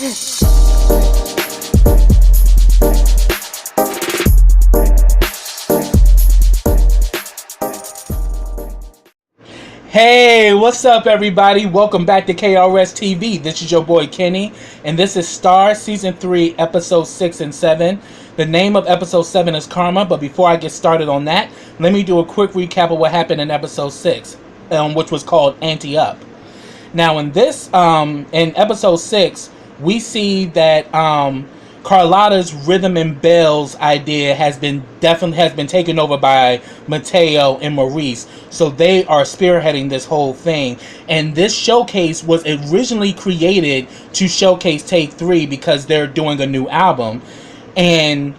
Hey, what's up, everybody? Welcome back to KRS TV. This is your boy Kenny, and this is Star Season 3, Episode 6 and 7. The name of Episode 7 is Karma, but before I get started on that, let me do a quick recap of what happened in Episode 6, which was called Ante Up. Now, in Episode 6, we see that Carlotta's rhythm and bells idea has been taken over by Mateo and Maurice. So they are spearheading this whole thing. And this showcase was originally created to showcase Take 3 because they're doing a new album. And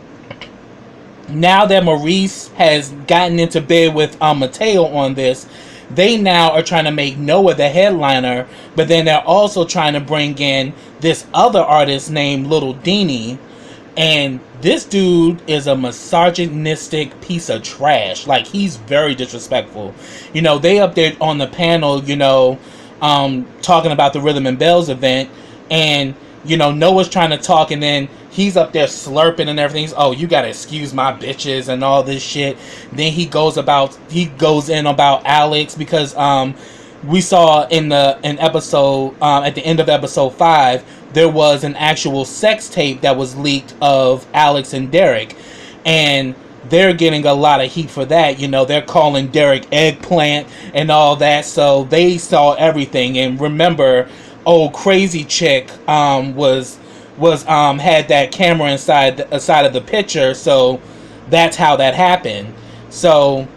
now that Maurice has gotten into bed with Mateo on this, they now are trying to make Noah the headliner, but then they're also trying to bring in this other artist named Little Deanie, and this dude is a misogynistic piece of trash. Like, he's very disrespectful. You know, they up there on the panel, talking about the Rhythm and Bells event, and, Noah's trying to talk, and then he's up there slurping and everything. He's, oh, you gotta excuse my bitches and all this shit. Then he goes in about Alex because we saw in episode at the end of episode 5 there was an actual sex tape that was leaked of Alex and Derek, and they're getting a lot of heat for that. They're calling Derek eggplant and all that. So they saw everything. And remember, old crazy chick was had that camera inside of the picture, so that's how that happened. So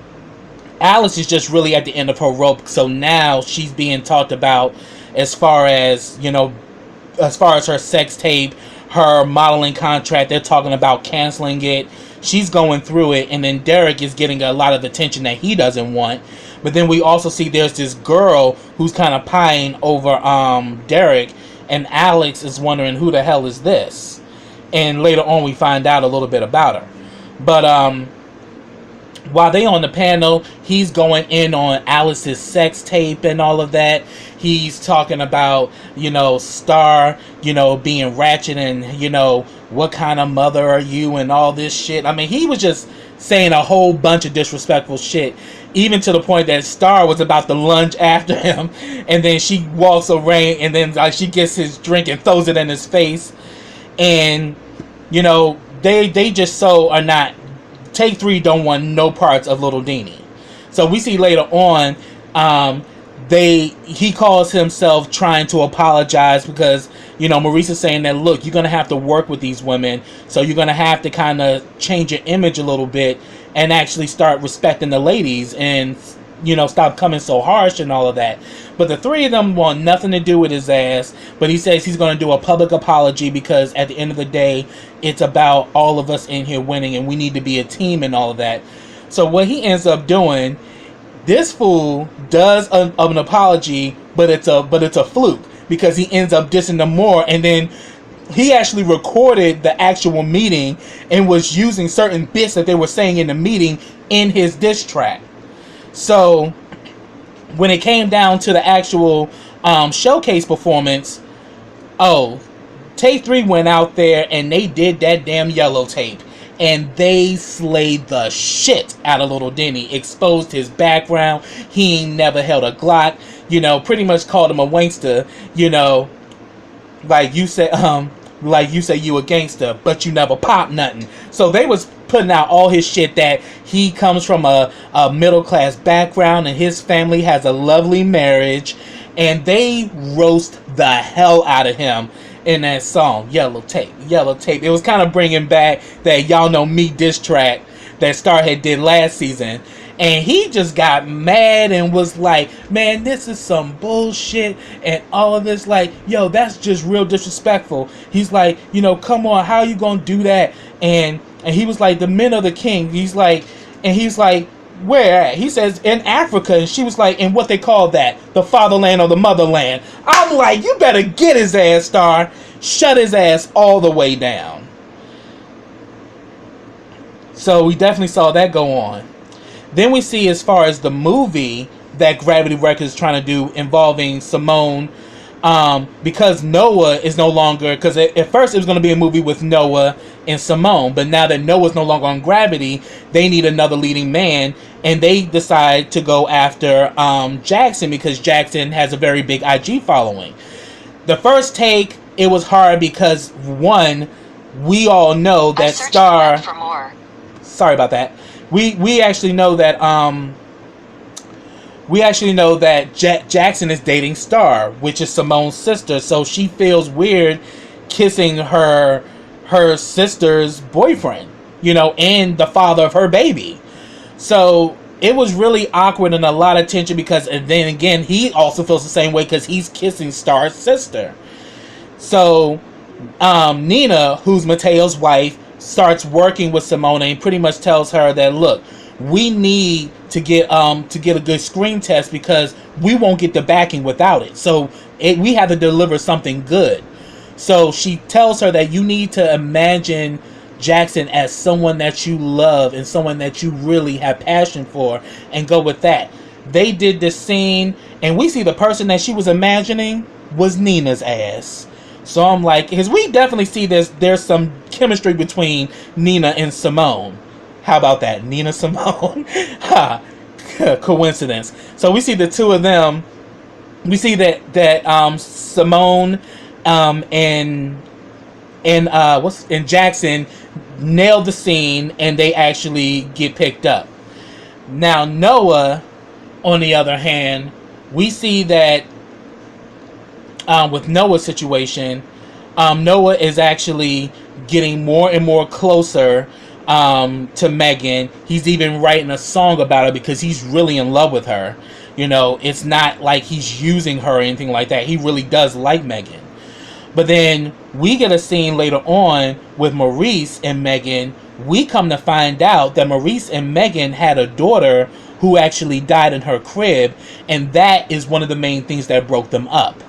Alice is just really at the end of her rope, so now she's being talked about as far as her sex tape, her modeling contract. They're talking about canceling it. She's going through it, and then Derek is getting a lot of attention that he doesn't want. But then we also see there's this girl who's kind of pieing over Derek, and Alex is wondering who the hell is this. And later on we find out a little bit about her. But while they on the panel, he's going in on Alice's sex tape and all of that. He's talking about, Star, being ratchet and, what kind of mother are you and all this shit. I mean, he was just saying a whole bunch of disrespectful shit, even to the point that Star was about to lunge after him, and then she walks away, and then she gets his drink and throws it in his face. And, they just so are not... Take 3 don't want no parts of Little Deanie. So we see later on, he calls himself trying to apologize because, Maurice is saying that, look, you're going to have to work with these women, so you're going to have to kind of change your image a little bit and actually start respecting the ladies and, stop coming so harsh and all of that. But the 3 of them want nothing to do with his ass, but he says he's going to do a public apology because at the end of the day, it's about all of us in here winning and we need to be a team and all of that. So what he ends up doing, this fool does an apology, but it's a fluke because he ends up dissing them more, and then he actually recorded the actual meeting and was using certain bits that they were saying in the meeting in his diss track. So when it came down to the actual showcase performance, Take 3 went out there and they did that damn yellow tape. And they slayed the shit out of Little Deanie. Exposed his background. He ain't never held a Glock. Pretty much called him a wankster. Like you say you a gangster, but you never pop nothing. So they was putting out all his shit that he comes from a middle class background and his family has a lovely marriage, and they roast the hell out of him in that song, Yellow Tape. It was kind of bringing back that Y'all Know Me diss track that Starhead did last season. And he just got mad and was like, man, this is some bullshit and all of this. Like, yo, that's just real disrespectful. He's like, come on, how you gonna do that? And he was like, the men are the king. He's like, where at? He says, in Africa. And she was like, and what they call that? The fatherland or the motherland. I'm like, you better get his ass, Star. Shut his ass all the way down. So we definitely saw that go on. Then we see, as far as the movie that Gravity Records is trying to do involving Simone, because Noah is no longer, because at first it was going to be a movie with Noah and Simone, but now that Noah's no longer on Gravity, they need another leading man, and they decide to go after Jackson, because Jackson has a very big IG following. The first take, it was hard because, one, we all know that Star... For more. Sorry about that. We actually know that Jackson is dating Star, which is Simone's sister, so she feels weird kissing her sister's boyfriend, and the father of her baby. So it was really awkward and a lot of tension, because, and then again, he also feels the same way because he's kissing Star's sister. So Nina, who's Mateo's wife, starts working with Simone and pretty much tells her that, look, we need to get a good screen test, because we won't get the backing without it. So we have to deliver something good. So she tells her that you need to imagine Jackson as someone that you love and someone that you really have passion for, and go with that. They did this scene, and we see the person that she was imagining was Nina's ass. So I'm like, because we definitely see there's some chemistry between Nina and Simone. How about that? Nina Simone. Ha. Coincidence. So we see the two of them. We see that Simone and Jackson nailed the scene, and they actually get picked up. Now Noah, on the other hand, we see that with Noah's situation, Noah is actually getting more and more closer to Megan. He's even writing a song about her because he's really in love with her. It's not like he's using her or anything like that. He really does like Megan. But then we get a scene later on with Maurice and Megan. We come to find out that Maurice and Megan had a daughter who actually died in her crib, and that is one of the main things that broke them up.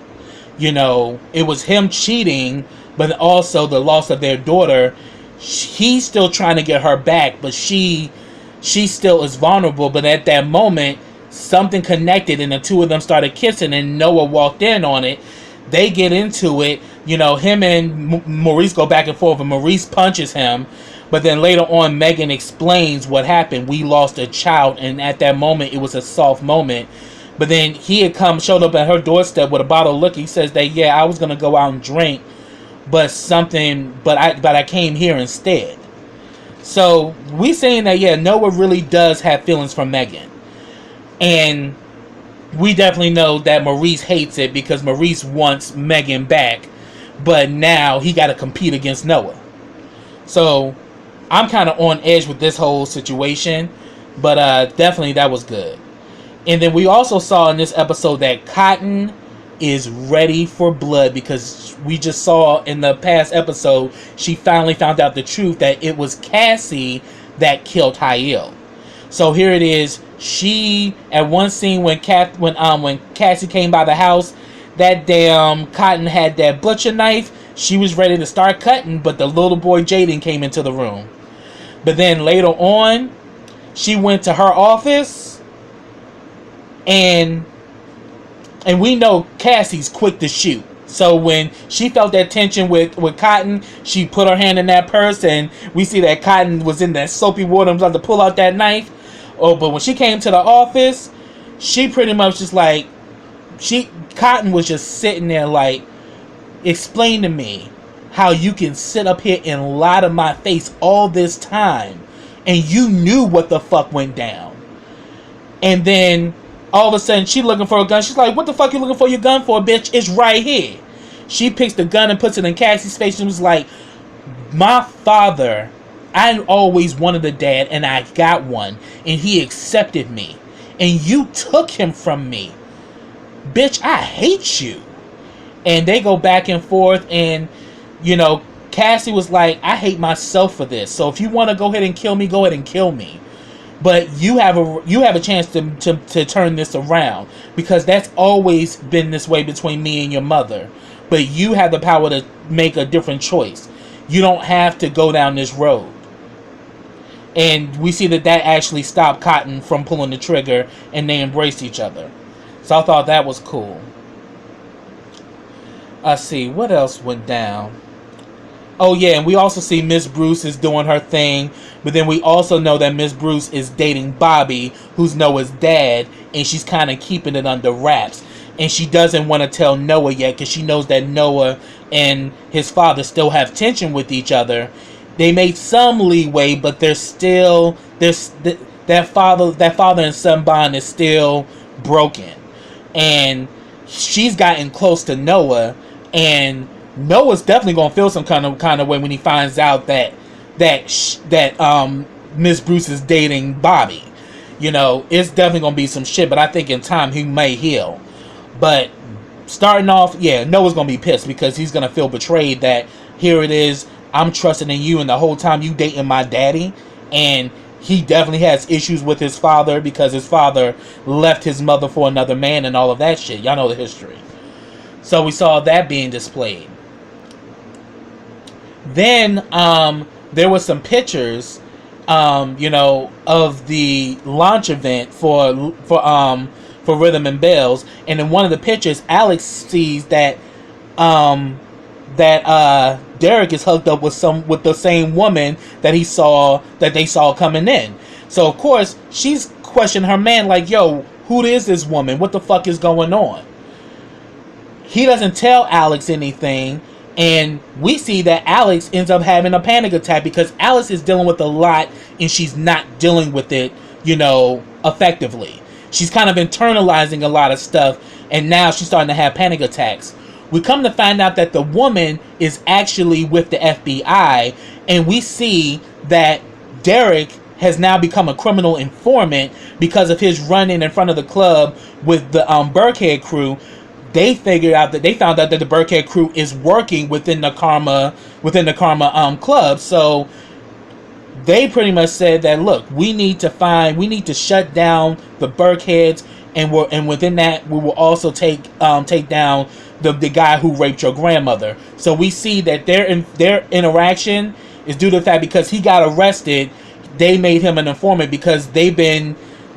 It was him cheating, but also the loss of their daughter. He's still trying to get her back, but she still is vulnerable. But at that moment, something connected, and the two of them started kissing, and Noah walked in on it. They get into it. Him and Maurice go back and forth, and Maurice punches him. But then later on, Megan explains what happened. We lost a child, and at that moment, it was a soft moment. But then he had showed up at her doorstep with a bottle of liquor. He says that, I was going to go out and drink, but I came here instead. So we saying that, Noah really does have feelings for Megan. And we definitely know that Maurice hates it, because Maurice wants Megan back, but now he got to compete against Noah. So I'm kind of on edge with this whole situation, but definitely that was good. And then we also saw in this episode that Cotton is ready for blood, because we just saw in the past episode, she finally found out the truth that it was Cassie that killed Hayel. So here it is. She, at one scene when Cassie came by the house, that damn Cotton had that butcher knife. She was ready to start cutting, but the little boy Jaden came into the room. But then later on, she went to her office, and we know Cassie's quick to shoot. So when she felt that tension with Cotton, she put her hand in that purse, and we see that Cotton was in that soapy water and was about to pull out that knife. Oh, but when she came to the office, she pretty much just Cotton was just sitting there like, explain to me how you can sit up here and lie to my face all this time, and you knew what the fuck went down. And then all of a sudden, she looking for a gun. She's like, what the fuck you looking for your gun for, bitch? It's right here. She picks the gun and puts it in Cassie's face and was like, my father, I always wanted a dad, and I got one, and he accepted me. And you took him from me. Bitch, I hate you. And they go back and forth, and, Cassie was like, I hate myself for this. So if you want to go ahead and kill me, go ahead and kill me. But you have a chance to turn this around, because that's always been this way between me and your mother. But you have the power to make a different choice. You don't have to go down this road. And we see that actually stopped Cotton from pulling the trigger, and they embraced each other. So I thought that was cool. Let's see, what else went down? Oh yeah, and we also see Miss Bruce is doing her thing, but then we also know that Miss Bruce is dating Bobby, who's Noah's dad, and she's kind of keeping it under wraps. And she doesn't want to tell Noah yet because she knows that Noah and his father still have tension with each other. They made some leeway, but that father and son bond is still broken, and she's gotten close to Noah, and Noah's definitely gonna feel some kind of way when he finds out that Miss Bruce is dating Bobby. It's definitely gonna be some shit, but I think in time he may heal. But starting off, yeah, Noah's gonna be pissed because he's gonna feel betrayed that here it is, I'm trusting in you, and the whole time you dating my daddy. And he definitely has issues with his father because his father left his mother for another man and all of that shit. Y'all know the history. So we saw that being displayed. Then there were some pictures, of the launch event for Rhythm and Bells, and in one of the pictures, Alex sees that Derek is hooked up with the same woman that they saw coming in. So of course she's questioning her man like, yo, who is this woman? What the fuck is going on? He doesn't tell Alex anything, and we see that Alex ends up having a panic attack because Alex is dealing with a lot and she's not dealing with it, effectively. She's kind of internalizing a lot of stuff, and now she's starting to have panic attacks. We come to find out that the woman is actually with the FBI, and we see that Derek has now become a criminal informant because of his run-in in front of the club with the Burkhead crew. They found out that the Burkhead crew is working within the Karma club. So they pretty much said that, look, we need to shut down the Burkheads, and within that we will also take down the guy who raped your grandmother. So we see that their interaction is due to the fact because he got arrested, they made him an informant because the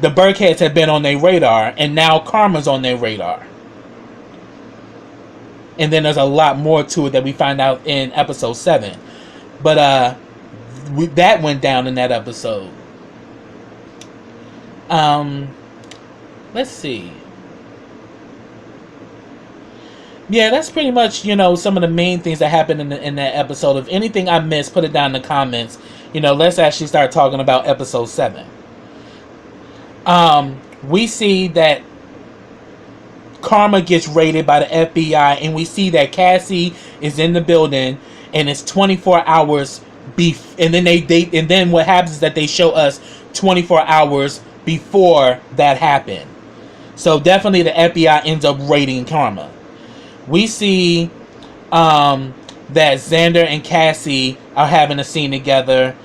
Burkheads have been on their radar, and now Karma's on their radar. And then there's a lot more to it that we find out in episode 7. But that went down in that episode. Let's see. Yeah, that's pretty much, some of the main things that happened in that episode. If anything I missed, put it down in the comments. Let's actually start talking about episode 7. We see that Karma gets raided by the FBI, and we see that Cassie is in the building, and it's 24 hours and then what happens is that they show us 24 hours before that happened. So definitely the FBI ends up raiding Karma. We see that Xander and Cassie are having a scene together.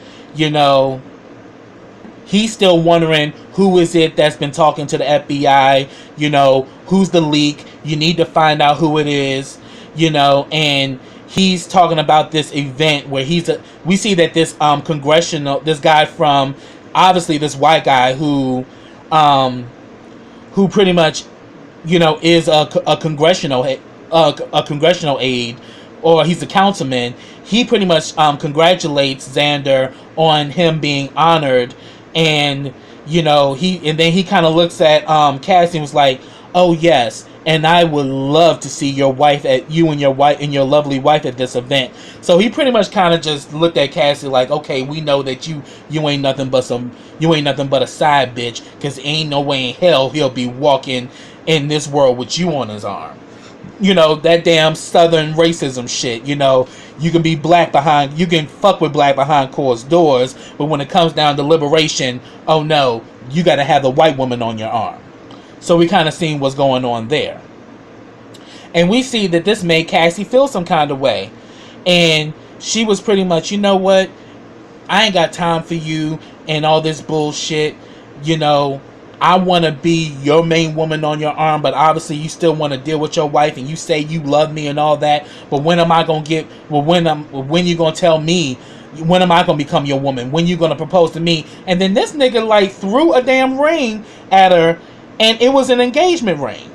He's still wondering who is it that's been talking to the FBI. Who's the leak? You need to find out who it is. And he's talking about this event where we see that this this guy from, obviously this white guy who pretty much is a congressional aide, or he's a councilman. He pretty much congratulates Xander on him being honored, and he kind of looks at Cassie and was like, oh yes, and I would love to see your lovely wife at this event. So he pretty much kind of just looked at Cassie like, okay, we know that you ain't nothing but a side bitch, because ain't no way in hell he'll be walking in this world with you on his arm. That damn southern racism shit. You can be you can fuck with black behind closed doors, but when it comes down to liberation, oh no, you gotta have the white woman on your arm. So we kind of seen what's going on there. And we see that this made Cassie feel some kind of way. And she was pretty much, you know what? I ain't got time for you and all this bullshit. I want to be your main woman on your arm, but obviously you still want to deal with your wife, and you say you love me and all that. But when am I going to when you going to tell me? When am I going to become your woman? When you going to propose to me? And then this nigga threw a damn ring at her, and it was an engagement ring.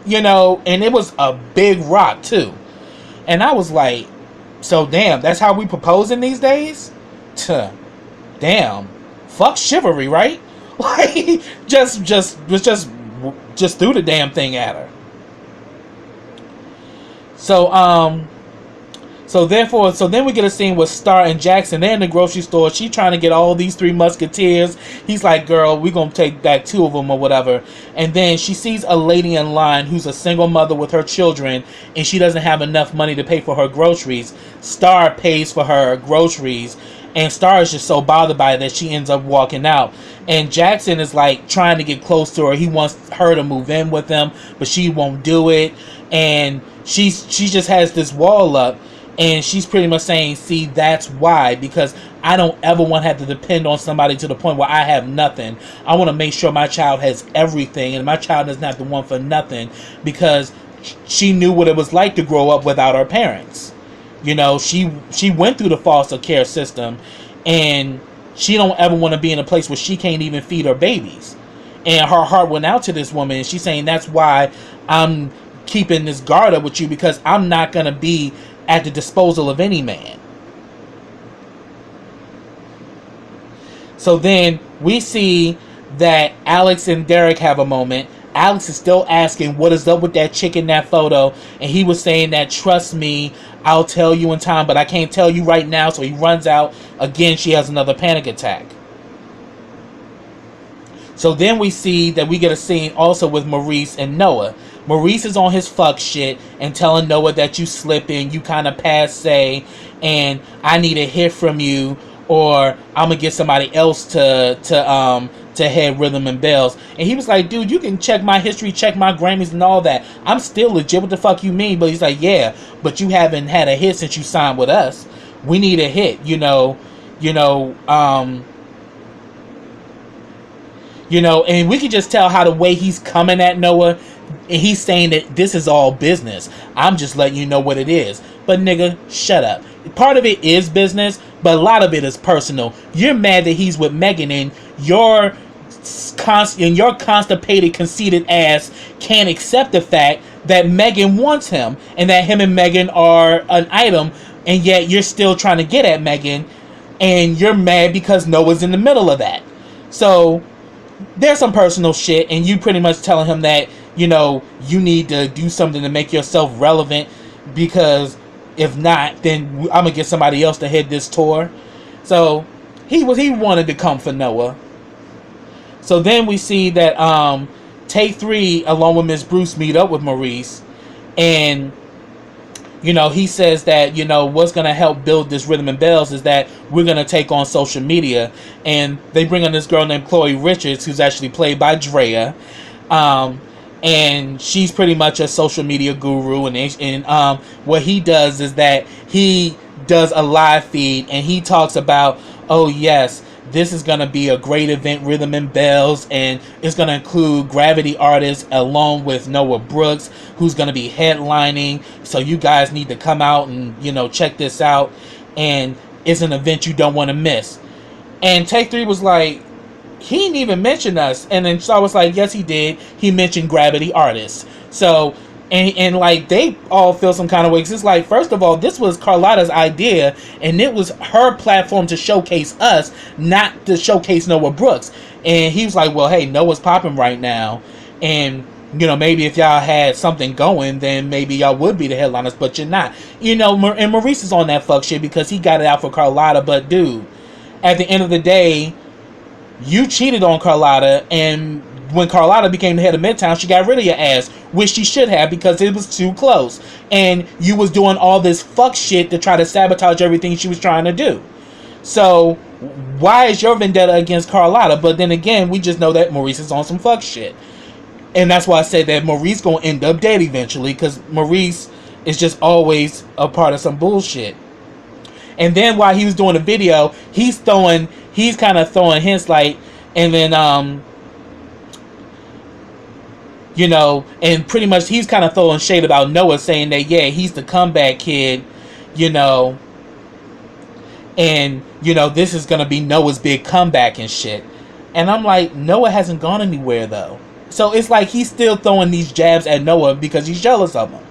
And it was a big rock too. And I was like, so damn, that's how we proposing these days? Tuh, damn, fuck chivalry, right? Like, just threw the damn thing at her. So then we get a scene with Star and Jackson. They're in the grocery store. She's trying to get all these three musketeers. He's like, girl, we're going to take back two of them or whatever. And then she sees a lady in line who's a single mother with her children, and she doesn't have enough money to pay for her groceries. Star pays for her groceries, and Star is just so bothered by it that she ends up walking out. And Jackson is like trying to get close to her. He wants her to move in with him, but she won't do it. And she just has this wall up. And she's pretty much saying, see, that's why, because I don't ever want to have to depend on somebody to the point where I have nothing. I want to make sure my child has everything, and my child doesn't have to want for nothing, because she knew what it was like to grow up without her parents. You know, she went through the foster care system, and she don't ever want to be in a place where she can't even feed her babies. And her heart went out to this woman, and she's saying, that's why I'm keeping this guard up with you, because I'm not going to be at the disposal of any man. So then we see that Alex and Derek have a moment. Alex is still asking what is up with that chick in that photo, and he was saying that, trust me, I'll tell you in time, but I can't tell you right now. So he runs out. Again, she has another panic attack. So then we see that we get a scene also with Maurice and Noah. Maurice is on his fuck shit and telling Noah that you slipping, you kind of passe, and I need a hit from you, or I'm gonna get somebody else to head Rhythm and Bells. And he was like, dude, you can check my history, check my Grammys and all that. I'm still legit. What the fuck you mean? But he's like, yeah, but you haven't had a hit since you signed with us. We need a hit, and we can just tell how the way he's coming at Noah, and he's saying that this is all business. I'm just letting you know what it is. But nigga, shut up. Part of it is business, but a lot of it is personal. You're mad that he's with Megan, and your constipated, conceited ass can't accept the fact that Megan wants him, and that him and Megan are an item, and yet you're still trying to get at Megan, and you're mad because Noah's in the middle of that. So there's some personal shit, and you pretty much telling him that, you need to do something to make yourself relevant, because if not, then I'm gonna get somebody else to head this tour. So he wanted to come for Noah. So then we see that Take 3 along with Miss Bruce meet up with Maurice, and he says that what's gonna help build this Rhythm and Bells is that we're gonna take on social media, and they bring on this girl named Chloe Richards, who's actually played by Drea, and she's pretty much a social media guru, and what he does is that he does a live feed, and he talks about, oh yes, this is going to be a great event, Rhythm and Bells, and it's going to include Gravity artists along with Noah Brooks, who's going to be headlining, so you guys need to come out and check this out, and it's an event you don't want to miss. And Take 3 was like, he didn't even mention us. And then Star was like, yes he did, he mentioned Gravity artists. So and like they all feel some kind of way, because it's like, first of all, this was Carlotta's idea, and it was her platform to showcase us, not to showcase Noah Brooks. And he was like, well, hey, Noah's popping right now, and maybe if y'all had something going, then maybe y'all would be the headliners, but you're not. And Maurice is on that fuck shit because he got it out for Carlotta. But dude, at the end of the day, you cheated on Carlotta, and when Carlotta became the head of Midtown, she got rid of your ass, which she should have, because it was too close. And you was doing all this fuck shit to try to sabotage everything she was trying to do. So why is your vendetta against Carlotta? But then again, we just know that Maurice is on some fuck shit. And that's why I said that Maurice gonna end up dead eventually, because Maurice is just always a part of some bullshit. And then while he was doing the video, he's kind of throwing hints like, and then and pretty much he's kind of throwing shade about Noah, saying that, yeah, he's the comeback kid, and this is gonna be Noah's big comeback and shit. And I'm like, Noah hasn't gone anywhere though. So it's like he's still throwing these jabs at Noah because he's jealous of him.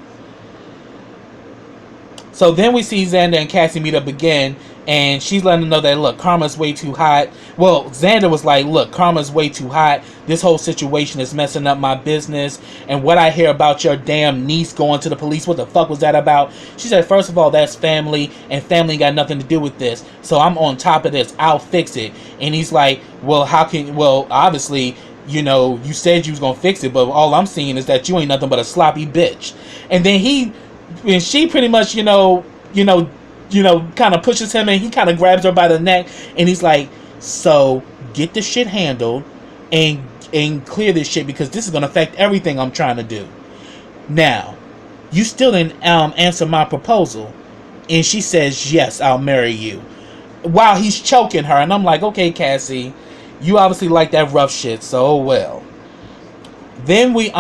So then we see Xander and Cassie meet up again, and she's letting them know that, look, Karma's way too hot. Well, Xander was like, look, Karma's way too hot. This whole situation is messing up my business. And what I hear about your damn niece going to the police, what the fuck was that about? She said, first of all, that's family, and family got nothing to do with this. So I'm on top of this. I'll fix it. And he's like, well, obviously, you know, you said you was gonna fix it, but all I'm seeing is that you ain't nothing but a sloppy bitch. And then she pretty much, kind of pushes him, and he kind of grabs her by the neck, and he's like, so get the shit handled and clear this shit, because this is gonna affect everything I'm trying to do. Now, you still didn't answer my proposal. And she says, yes, I'll marry you, while he's choking her. And I'm like, okay, Cassie, you obviously like that rough shit, so oh well. Then we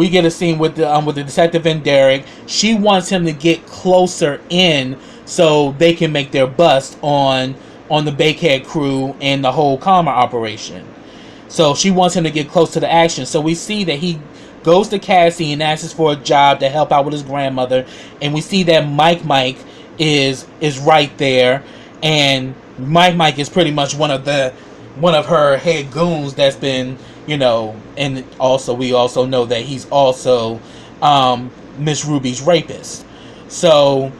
get a scene with the detective and Derek. She wants him to get closer in so they can make their bust on the Bankhead crew and the whole Karma operation. So she wants him to get close to the action. So we see that he goes to Cassie and asks for a job to help out with his grandmother, and we see that Mike is right there, and Mike is pretty much one of her head goons that's been, and also we also know that he's also Miss Ruby's rapist. So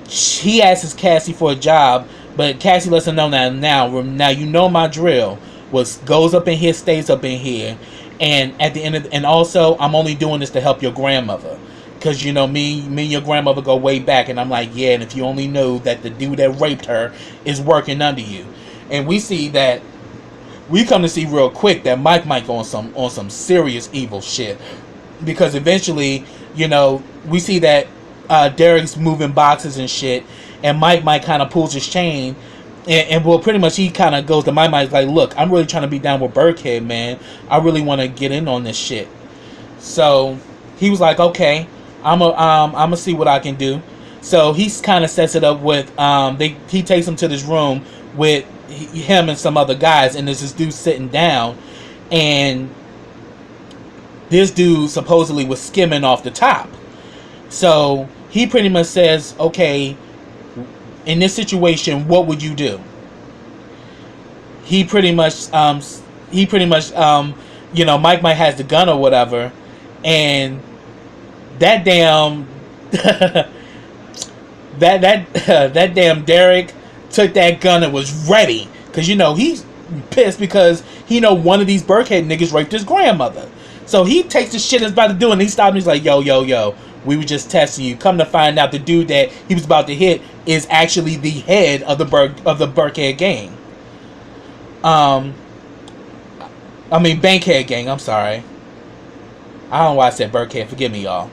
he asks Cassie for a job, but Cassie lets him know that now you know my drill. What goes up in here stays up in here, and at the end of and also I'm only doing this to help your grandmother. Because, me and your grandmother go way back. And I'm like, yeah, and if you only know that the dude that raped her is working under you. And we see that, we come to see real quick that Mike on some serious evil shit. Because eventually, we see that Derek's moving boxes and shit. And Mike kind of pulls his chain. And well, pretty much he kind of goes to Mike like, look, I'm really trying to be down with Burkhead, man. I really want to get in on this shit. So he was like, okay. I'm gonna see what I can do. So he kind of sets it up with he takes him to this room with him and some other guys, and there's this dude sitting down, and this dude supposedly was skimming off the top. So he pretty much says, okay, in this situation, what would you do? He pretty much Mike has the gun or whatever, and that damn that damn Derek took that gun and was ready, because he's pissed because he know one of these Burkhead niggas raped his grandmother. So he takes the shit that's about to do, and he stops me. He's like, yo, we were just testing you. Come to find out, the dude that he was about to hit is actually the head of the Burkhead gang. Bankhead gang. I'm sorry. I don't know why I said Burkhead. Forgive me, y'all.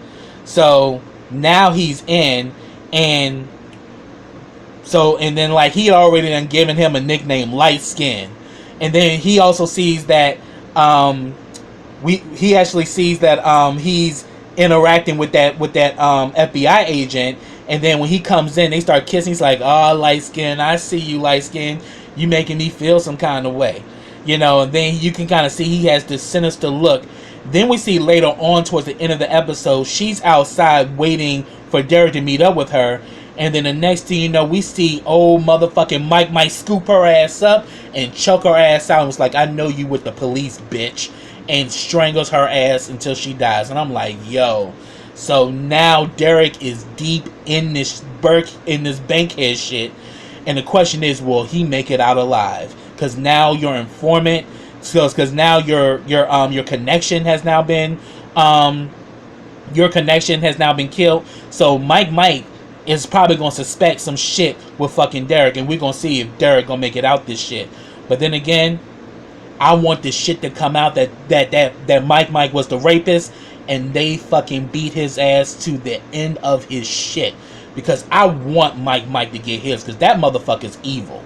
So now he's in, and then like he already done given him a nickname, Light Skin, and then he also sees that he actually sees that he's interacting with that FBI agent, and then when he comes in, they start kissing. He's like, oh, Light Skin, I see you, Light Skin, you making me feel some kind of way, and then you can kind of see he has this sinister look. Then we see later on towards the end of the episode, she's outside waiting for Derek to meet up with her. And then the next thing you know, we see old motherfucking Mike scoop her ass up and choke her ass out. And was like, I know you with the police, bitch. And strangles her ass until she dies. And I'm like, yo. So now Derek is deep in this Bankhead shit. And the question is, will he make it out alive? Because now your informant... Because now your connection has now been killed. So Mike is probably gonna suspect some shit with fucking Derek, and we're gonna see if Derek gonna make it out this shit. But then again, I want this shit to come out that Mike was the rapist, and they fucking beat his ass to the end of his shit, because I want Mike to get his, because that motherfucker's evil.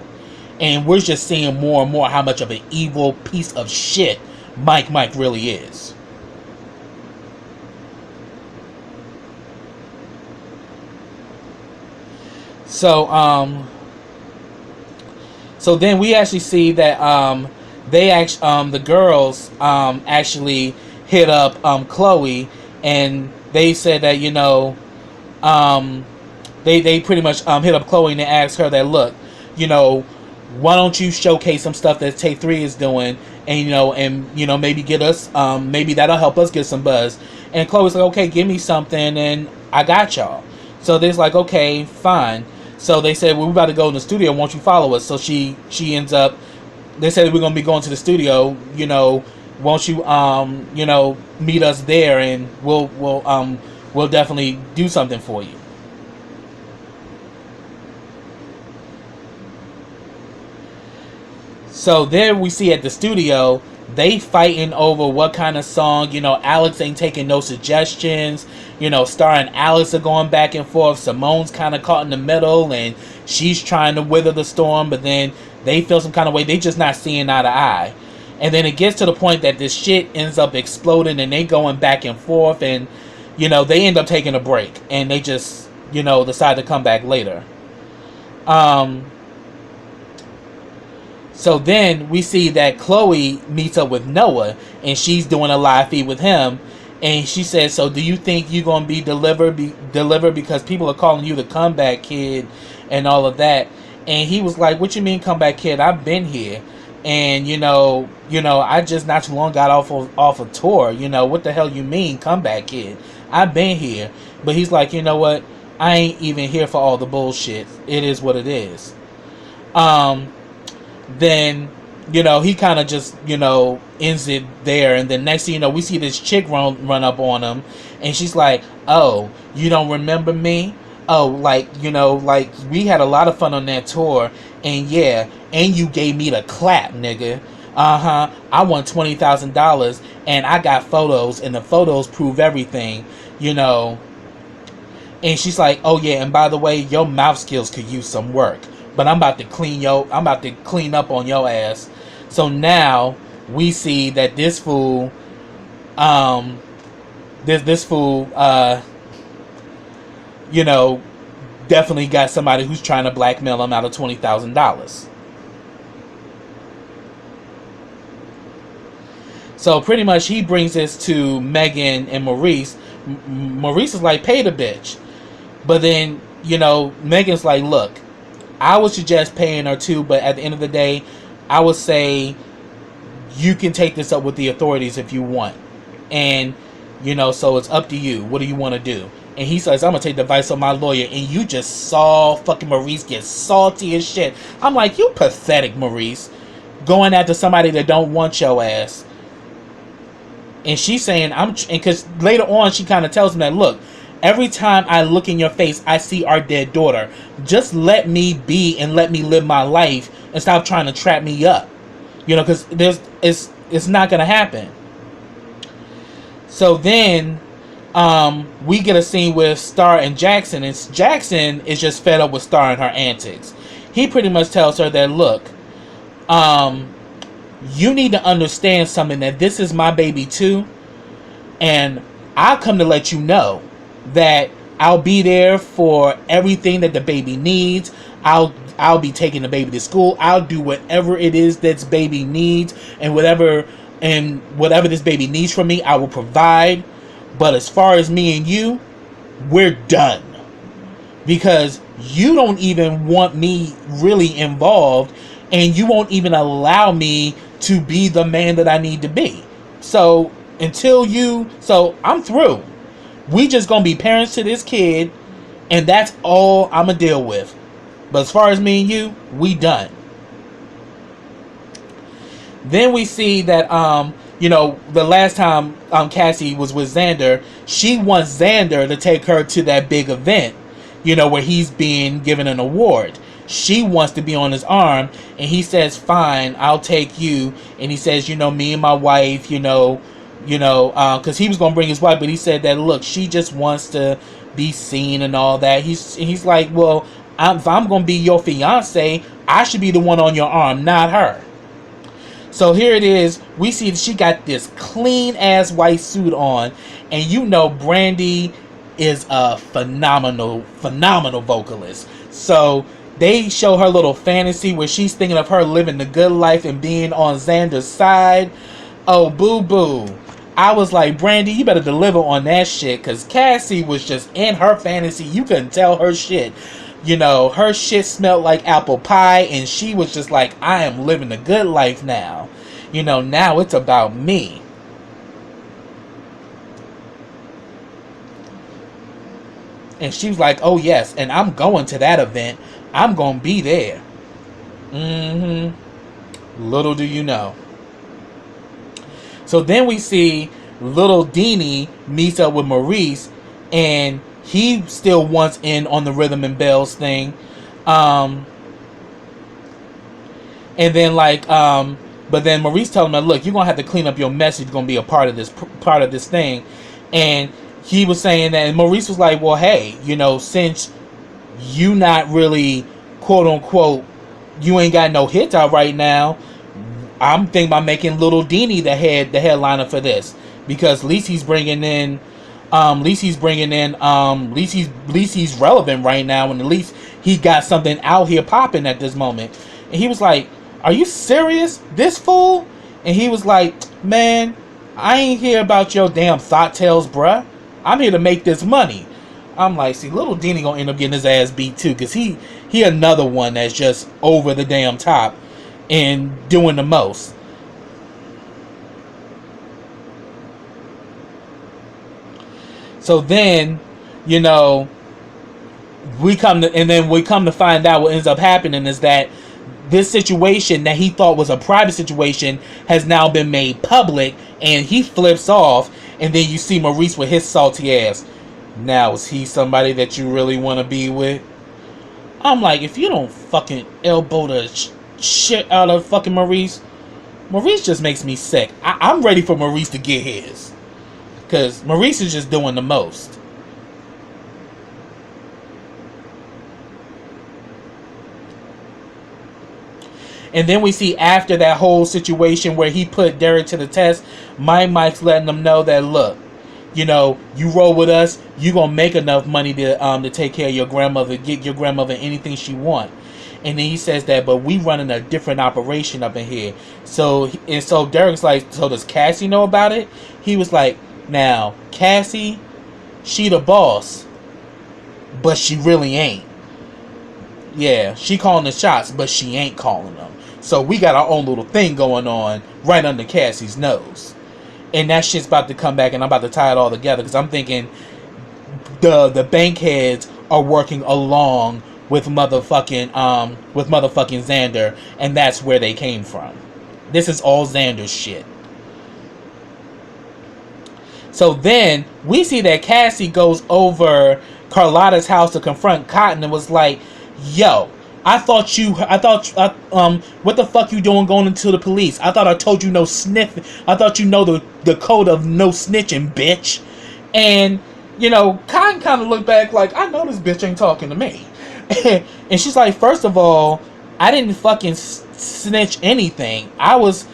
And we're just seeing more and more how much of an evil piece of shit Mike really is. So then we actually see that the girls actually hit up Chloe, and they said that, they pretty much hit up Chloe and they asked her that, look, why don't you showcase some stuff that Take 3 is doing, and maybe get us, maybe that'll help us get some buzz. And Chloe's like, okay, give me something and I got y'all. So they're like, okay, fine. So they said, well, we're about to go in the studio, won't you follow us? So she ends up, they said we're going to be going to the studio, won't you meet us there, and we'll definitely do something for you. So there we see at the studio, they fighting over what kind of song. Alex ain't taking no suggestions. Star and Alex are going back and forth. Simone's kind of caught in the middle, and she's trying to wither the storm, but then they feel some kind of way. They just not seeing eye to eye. And then it gets to the point that this shit ends up exploding, and they going back and forth, and they end up taking a break, and they just decide to come back later. So then we see that Chloe meets up with Noah, and she's doing a live feed with him, and she says, so do you think you're going to be delivered because people are calling you the comeback kid and all of that? And he was like, what you mean comeback kid? I've been here, and I just not too long got off a tour. What the hell you mean comeback kid? I've been here. But he's like, you know what, I ain't even here for all the bullshit. It is what it is. Then he kind of just ends it there, and then next thing we see this chick run up on him, and she's like, oh, you don't remember me? Oh, like we had a lot of fun on that tour, and yeah, and you gave me the clap, nigga. I won $20,000, and I got photos, and the photos prove everything, And she's like, oh yeah, and by the way, your mouth skills could use some work, but I'm about to clean up on your ass. So now we see that this fool, definitely got somebody who's trying to blackmail him out of $20,000. So pretty much he brings this to Megan and Maurice. Maurice is like, pay the bitch. But then, Megan's like, look, I would suggest paying her too, but at the end of the day, I would say you can take this up with the authorities if you want. And, so it's up to you. What do you want to do? And he says, I'm going to take the advice of my lawyer. And you just saw fucking Maurice get salty as shit. I'm like, you pathetic, Maurice. Going after somebody that don't want your ass. And she's saying, because later on she kind of tells him that, look, every time I look in your face, I see our dead daughter. Just let me be and let me live my life and stop trying to trap me up. Because it's not going to happen. So then we get a scene with Star and Jackson. And Jackson is just fed up with Star and her antics. He pretty much tells her that, look, you need to understand something, that this is my baby too. And I'll come to let you know that I'll be there for everything that the baby needs. I'll be taking the baby to school. I'll do whatever it is that baby needs, and whatever this baby needs from me, I will provide. But as far as me and you, we're done, because you don't even want me really involved, and you won't even allow me to be the man that I need to be. So I'm through. We just gonna be parents to this kid, and that's all I'm gonna deal with. But as far as me and you, we done. Then we see that the last time Cassie was with Xander, she wants Xander to take her to that big event, where he's being given an award. She wants to be on his arm, and he says, fine, I'll take you. And he says, me and my wife, because he was going to bring his wife, but he said that, look, she just wants to be seen and all that. He's like, well, if I'm going to be your fiance, I should be the one on your arm, not her. So here it is. We see that she got this clean ass white suit on, and Brandy is a phenomenal vocalist. So they show her little fantasy where she's thinking of her living the good life and being on Xander's side. Oh, boo boo. I was like, Brandy, you better deliver on that shit, because Cassie was just in her fantasy. You couldn't tell her shit. You know, her shit smelled like apple pie, and she was just like, I am living a good life now. You know, now it's about me. And she was like, oh yes, and I'm going to that event. I'm going to be there. Little do you know. So then we see little Deanie meets up with Maurice, and he still wants in on the Rhythm and Bells thing. And then but then Maurice tells him, look, you're going to have to clean up your mess. You're going to be a part of this thing. And he was saying that, and Maurice was like, well, hey, you know, since you not really, quote unquote, you ain't got no hits out right now, I'm thinking about making little Deanie the headliner for this, because at least he's bringing in, at least he's relevant right now, and at least he got something out here popping at this moment. And he was like, are you serious? This fool? And he was like, man, I ain't here about your damn thought tales, bruh. I'm here to make this money. I'm like, see, little Deanie gonna end up getting his ass beat too, because he another one that's just over the damn top and doing the most. So then, you know, we come to find out what ends up happening is that this situation that he thought was a private situation has now been made public, and he flips off, and then you see Maurice with his salty ass. Now, is he somebody that you really want to be with? I'm like, if you don't fucking elbow the shit out of fucking Maurice just makes me sick. I'm ready for Maurice to get his, because Maurice is just doing the most. And then we see after that whole situation where he put Derek to the test, Mike's letting them know that, look, you know, you roll with us, you gonna make enough money to take care of your grandmother, get your grandmother anything she want. And then he says that, but we running a different operation up in here. So Derek's like, so does Cassie know about it? He was like, now Cassie, she the boss, but she really ain't. Yeah, she calling the shots, but she ain't calling them. So we got our own little thing going on right under Cassie's nose. And that shit's about to come back, and I'm about to tie it all together, because I'm thinking the bank heads are working along with motherfucking Xander, and that's where they came from. This is all Xander's shit. So then we see that Cassie goes over Carlotta's house to confront Cotton and was like, yo, what the fuck you doing going into the police? I thought I told you no sniffing. I thought you know the code of no snitching, bitch. And, you know, Cotton kind of looked back like, I know this bitch ain't talking to me. And she's like, first of all, I didn't fucking snitch anything. I was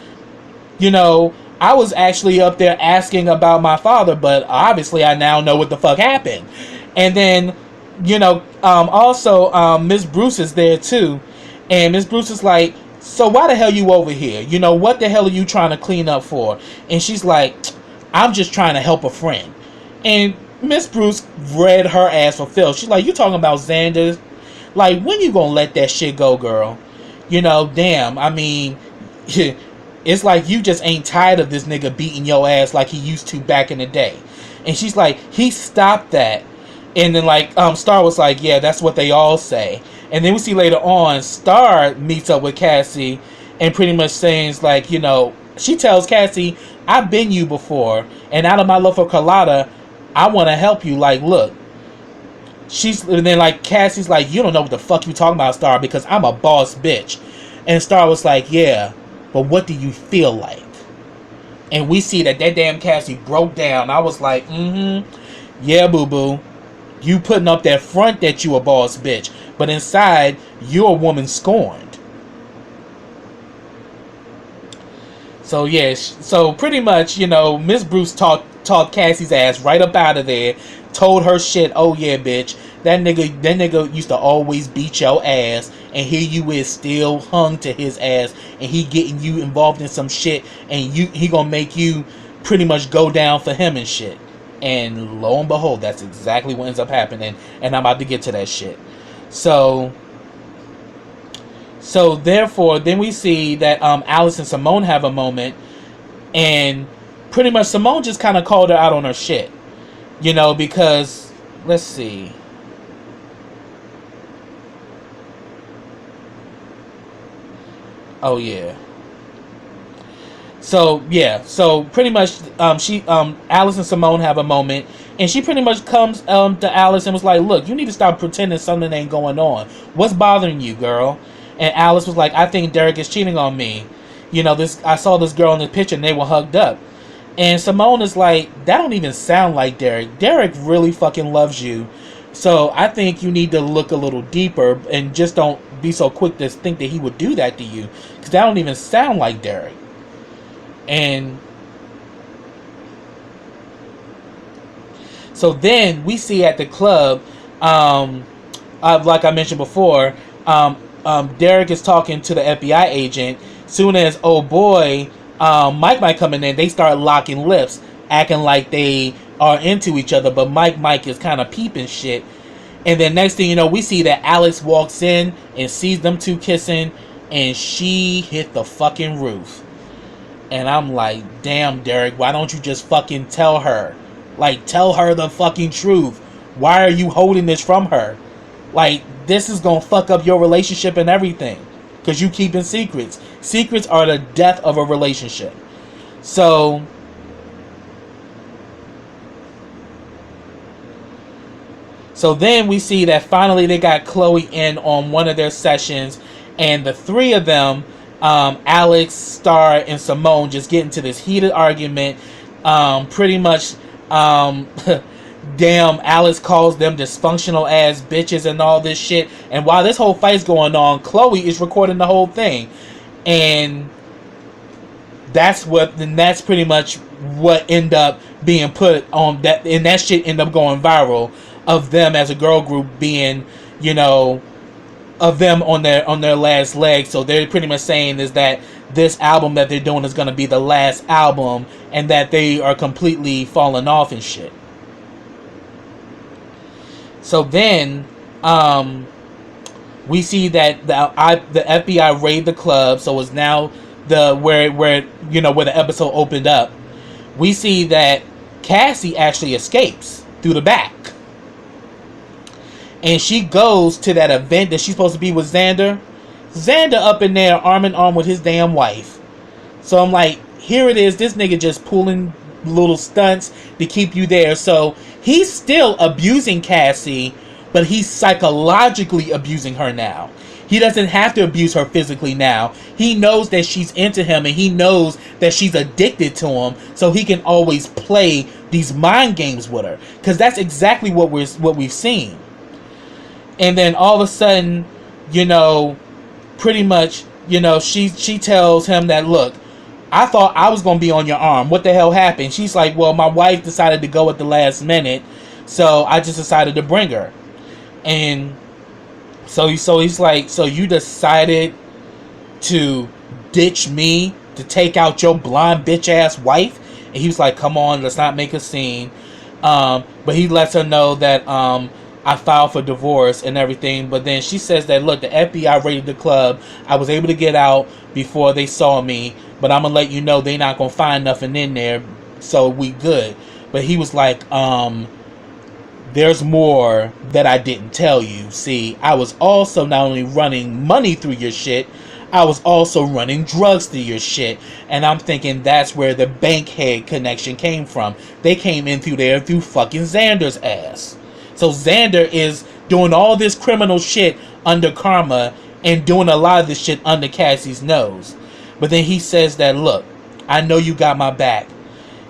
actually up there asking about my father, but obviously I now know what the fuck happened. And then, you know, also, Miss Bruce is there too. And Miss Bruce is like, so why the hell you over here? You know, what the hell are you trying to clean up for? And she's like, I'm just trying to help a friend. And Miss Bruce read her ass for Phil. She's like, you talking about Xander? Like, when you gonna let that shit go, girl? You know, damn, I mean, it's like you just ain't tired of this nigga beating your ass like he used to back in the day. And she's like, he stopped that. And then, like, Star was like, yeah, that's what they all say. And then we see later on, Star meets up with Cassie and pretty much saying, like, you know, she tells Cassie, I've been you before, and out of my love for Carlotta, I want to help you. Like, look. And then, like, Cassie's like, you don't know what the fuck you talking about, Star, because I'm a boss bitch. And Star was like, yeah, but what do you feel like? And we see that damn Cassie broke down. I was like, yeah, boo-boo. You putting up that front that you a boss bitch, but inside, you're a woman scorned. So, yeah, so pretty much, you know, Miss Bruce talked Cassie's ass right up out of there, told her shit, oh yeah, bitch, that nigga used to always beat your ass, and here you is still hung to his ass, and he getting you involved in some shit, and he gonna make you pretty much go down for him and shit. And lo and behold, that's exactly what ends up happening. And I'm about to get to that shit. So therefore, then we see that Alice and Simone have a moment, and pretty much Simone just kind of called her out on her shit, you know, because let's see. Oh yeah. So pretty much, Alice and Simone have a moment, and she pretty much comes to Alice and was like, "Look, you need to stop pretending something ain't going on. What's bothering you, girl?" And Alice was like, "I think Derek is cheating on me. You know, I saw this girl in the picture and they were hugged up." And Simone is like, "That don't even sound like Derek. Derek really fucking loves you. So I think you need to look a little deeper and just don't be so quick to think that he would do that to you, because that don't even sound like Derek." And so then we see at the club, like I mentioned before, Derek is talking to the FBI agent. Soon as old boy Mike coming in, they start locking lips, acting like they are into each other, but Mike is kind of peeping shit. And then next thing you know, we see that Alex walks in and sees them two kissing, and she hit the fucking roof. And I'm like, damn, Derek, why don't you just fucking tell her? Like, tell her the fucking truth. Why are you holding this from her? Like, this is gonna fuck up your relationship and everything, because you keeping secrets. Secrets are the death of a relationship. So then we see that finally they got Chloe in on one of their sessions, and the three of them, Alex, Star, and Simone, just get into this heated argument. Pretty much, damn, Alex calls them dysfunctional ass bitches and all this shit. And while this whole fight's going on, Chloe is recording the whole thing, and that's pretty much what ended up being put on that, and that shit ended up going viral, of them as a girl group being, you know, of them on their last leg. So they're pretty much saying is that this album that they're doing is going to be the last album, and that they are completely falling off and shit. So then we see that the FBI raided the club, so it's now where the episode opened up. We see that Cassie actually escapes through the back. And she goes to that event that she's supposed to be with Xander. Xander up in there arm in arm with his damn wife. So I'm like, here it is. This nigga just pulling little stunts to keep you there. So he's still abusing Cassie, but he's psychologically abusing her now. He doesn't have to abuse her physically now. He knows that she's into him, and he knows that she's addicted to him, so he can always play these mind games with her. Because that's exactly what we've seen. And then all of a sudden, you know, pretty much, you know, she tells him that, look, I thought I was going to be on your arm. What the hell happened? She's like, well, my wife decided to go at the last minute, so I just decided to bring her. And so he's like, so you decided to ditch me to take out your blonde bitch ass wife? And he was like, come on, let's not make a scene. But he lets her know that I filed for divorce and everything. But then she says that, look, the FBI raided the club. I was able to get out before they saw me, but I'm gonna let you know they're not gonna find nothing in there, so we good. But he was like, there's more that I didn't tell you. See, I was also not only running money through your shit, I was also running drugs through your shit. And I'm thinking that's where the bankhead connection came from. They came in through there through fucking Xander's ass. So Xander is doing all this criminal shit under Karma and doing a lot of this shit under Cassie's nose. But then he says that, look, I know you got my back.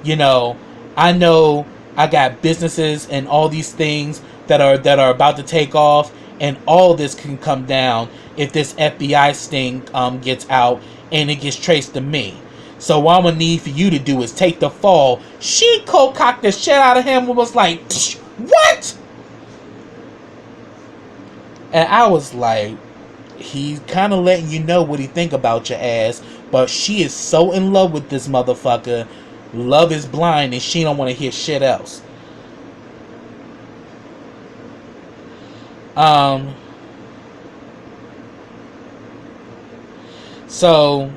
You know, I know I got businesses and all these things that are about to take off, and all this can come down if this FBI sting gets out and it gets traced to me. So what I'm gonna need for you to do is take the fall. She cocked the shit out of him and was like, what? And I was like, he's kind of letting you know what he think about your ass, but she is so in love with this motherfucker love is blind and she don't want to hear shit else. So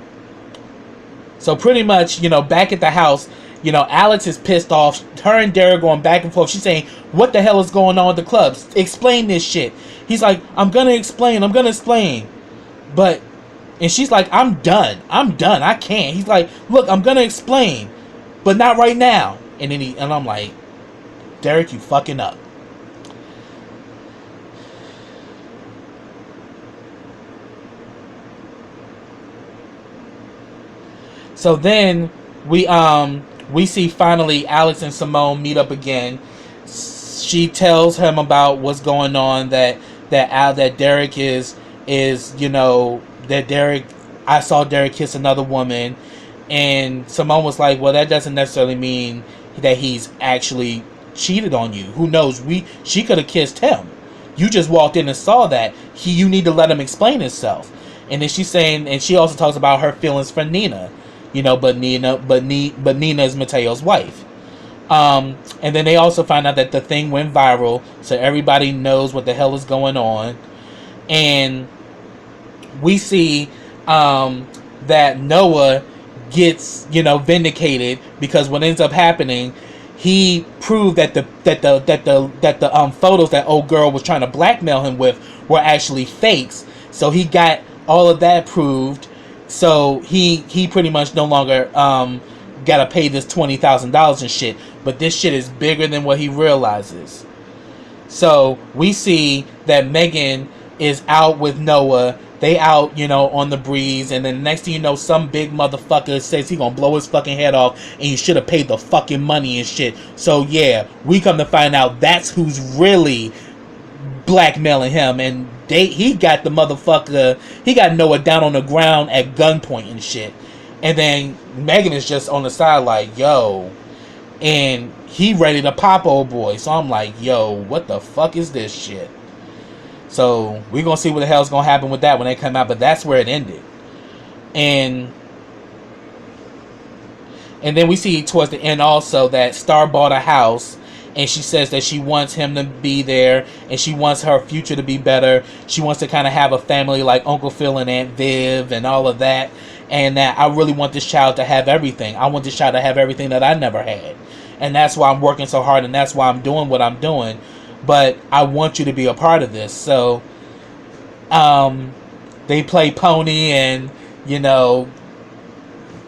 pretty much, back at the house, Alex is pissed off. Her and Derek going back and forth. She's saying, what the hell is going on at the clubs? Explain this shit. He's like, I'm gonna explain. But, and she's like, I'm done. I can't. He's like, look, I'm gonna explain, but not right now. And I'm like, Derek, you fucking up. So then we see finally Alex and Simone meet up again. She tells him about what's going on, that Derek is that Derek, I saw Derek kiss another woman, and Simone was like, well, that doesn't necessarily mean that he's actually cheated on you. Who knows? She could have kissed him. You just walked in and saw that. You need to let him explain himself. And then she's saying, and she also talks about her feelings for Nina. But Nina is Mateo's wife. And then they also find out that the thing went viral, so everybody knows what the hell is going on. And we see that Noah gets vindicated, because what ends up happening, he proved that the photos that old girl was trying to blackmail him with were actually fakes. So he got all of that proved. So he pretty much no longer gotta pay this $20,000 and shit. But this shit is bigger than what he realizes. So we see that Megan is out with Noah. They out, on the breeze, and then next thing you know, some big motherfucker says he gonna blow his fucking head off, and you should have paid the fucking money and shit. So yeah, we come to find out that's who's really blackmailing him, and he got the motherfucker, he got Noah down on the ground at gunpoint and shit. And then Megan is just on the side like, yo, and he ready to pop old boy. So I'm like, yo, what the fuck is this shit? So we're gonna see what the hell's gonna happen with that when they come out, but that's where it ended. And then we see towards the end also that Star bought a house, and she says that she wants him to be there, and she wants her future to be better. She wants to kind of have a family like Uncle Phil and Aunt Viv and all of that. And that I really want this child to have everything. I want this child to have everything that I never had. And that's why I'm working so hard, and that's why I'm doing what I'm doing. But I want you to be a part of this. So they play pony, and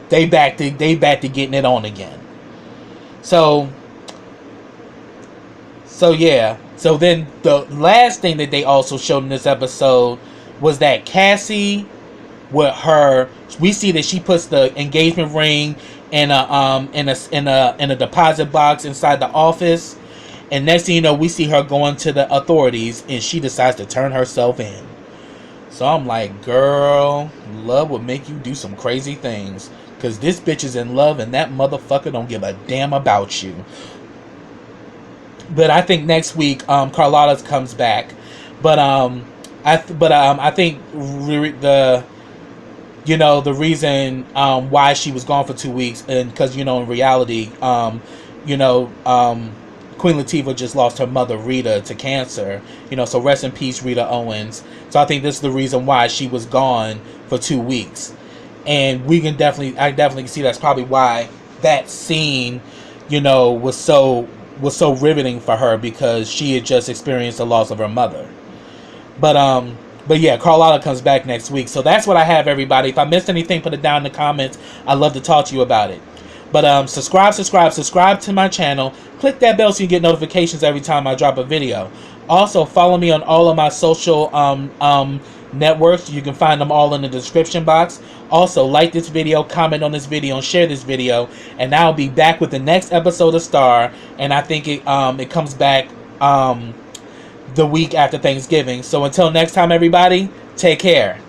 they back to getting it on again. So yeah. So then the last thing that they also showed in this episode was that Cassie, with her, we see that she puts the engagement ring in a deposit box inside the office, and next thing you know, we see her going to the authorities, and she decides to turn herself in. So I'm like, girl, love will make you do some crazy things, because this bitch is in love, and that motherfucker don't give a damn about you. But I think next week, Carlotta comes back. But I think the reason why she was gone for 2 weeks, and because in reality, Queen Latifah just lost her mother Rita to cancer. So rest in peace, Rita Owens. So I think this is the reason why she was gone for 2 weeks, and I definitely see that's probably why that scene, was so riveting for her, because she had just experienced the loss of her mother. But yeah, Carlotta comes back next week. So that's what I have, everybody. If I missed anything, put it down in the comments. I'd love to talk to you about it. But subscribe to my channel. Click that bell so you get notifications every time I drop a video. Also, follow me on all of my social networks. You can find them all in the description box. Also, like this video, comment on this video, and share this video. And I'll be back with the next episode of Star. And I think it comes back the week after Thanksgiving. So until next time, everybody, take care.